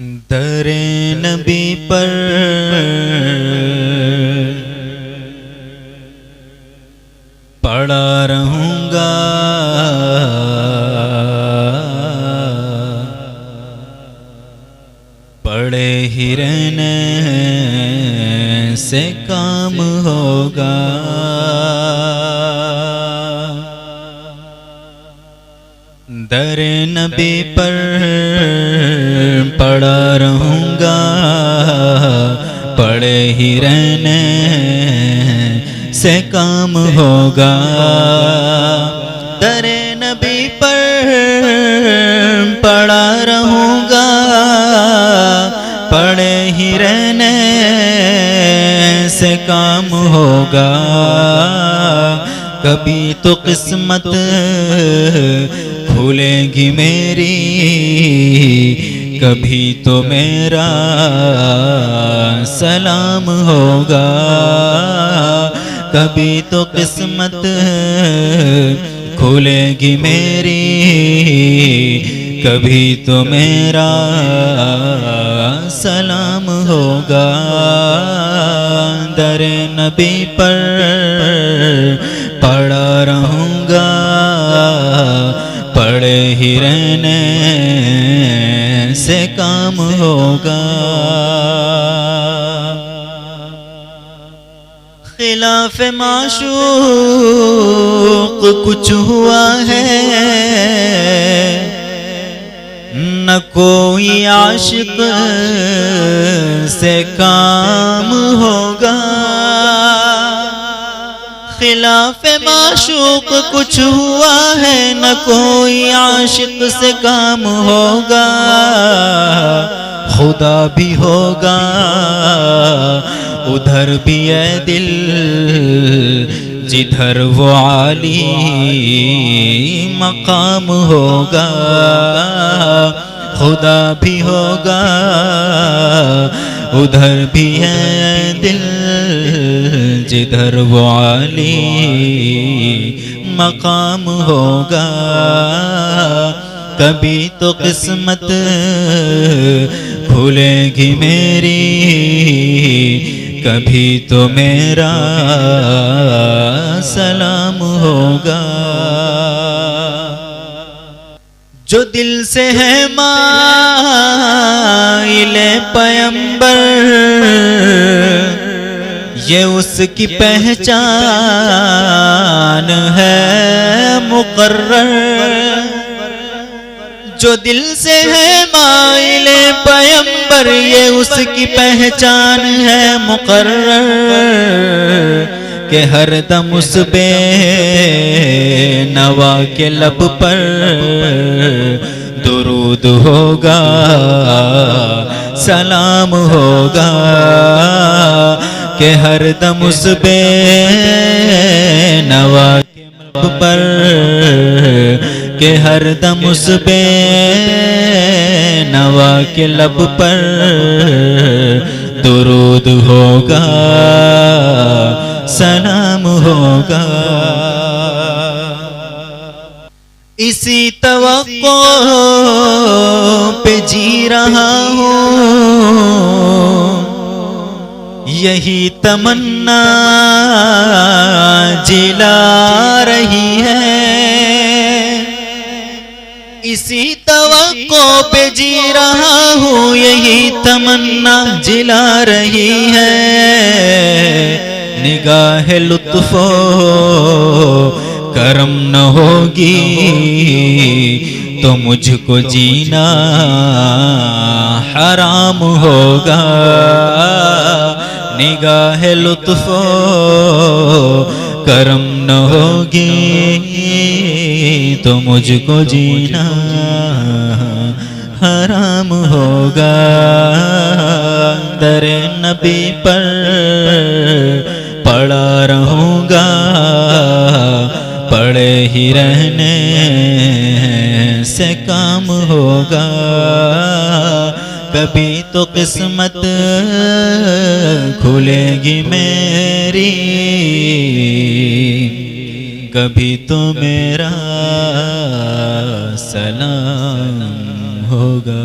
दरे नबी पर पड़ा रहूंगा, पड़े ही रहने से काम होगा। दरे नबी पर पड़ा रहूंगा, पड़े ही रहने से काम होगा। दरे नबी पर पड़ा रहूंगा, पड़े ही रहने से काम होगा। कभी तो किस्मत खुलेगी मेरी, कभी तो मेरा सलाम होगा। कभी तो किस्मत खुलेगी मेरी, कभी तो मेरा सलाम होगा। दरे नबी पर पड़ा रहूंगा, पड़े ही रहने से काम होगा। खिलाफ माशूक कुछ हुआ है, न कोई आशिक से काम होगा। खिलाफ माशूक कुछ हुआ है, न कोई आशिक से काम होगा। खुदा भी होगा उधर भी है दिल, जिधर वो आली मकाम होगा। खुदा भी होगा उधर भी है दिल, जिधर वो आली मकाम होगा। कभी तो किस्मत खुलेगी मेरी, कभी तो मेरा सलाम होगा। जो दिल से है माइले पैगंबर, ये उसकी पहचान है मुकर्रर। जो दिल से है माइले पैगंबर, ये उसकी पहचान है मुकर्रर। के हर दम उस बेनवा के लब पर दुरूद होगा, सलाम होगा। के हर दम उस बेनवा के लब पर, के हर दम उस बेनवा के लब पर दुरूद होगा, सलाम होगा। इसी तवक्को पे जी रहा हूँ, यही तमन्ना जिला रही है। इसी तवक्को पे जी रहा हूँ, यही तमन्ना जिला रही है। निगाह लुत्फो करम न होगी तो मुझको जीना हराम होगा। निगाह लुत्फो करम न होगी तो मुझको जीना हराम होगा। दरे नबी पर पड़ा रहूंगा, पड़े ही रहने से काम होगा। कभी तो किस्मत खुलेगी मेरी, कभी तो मेरा सलाम होगा।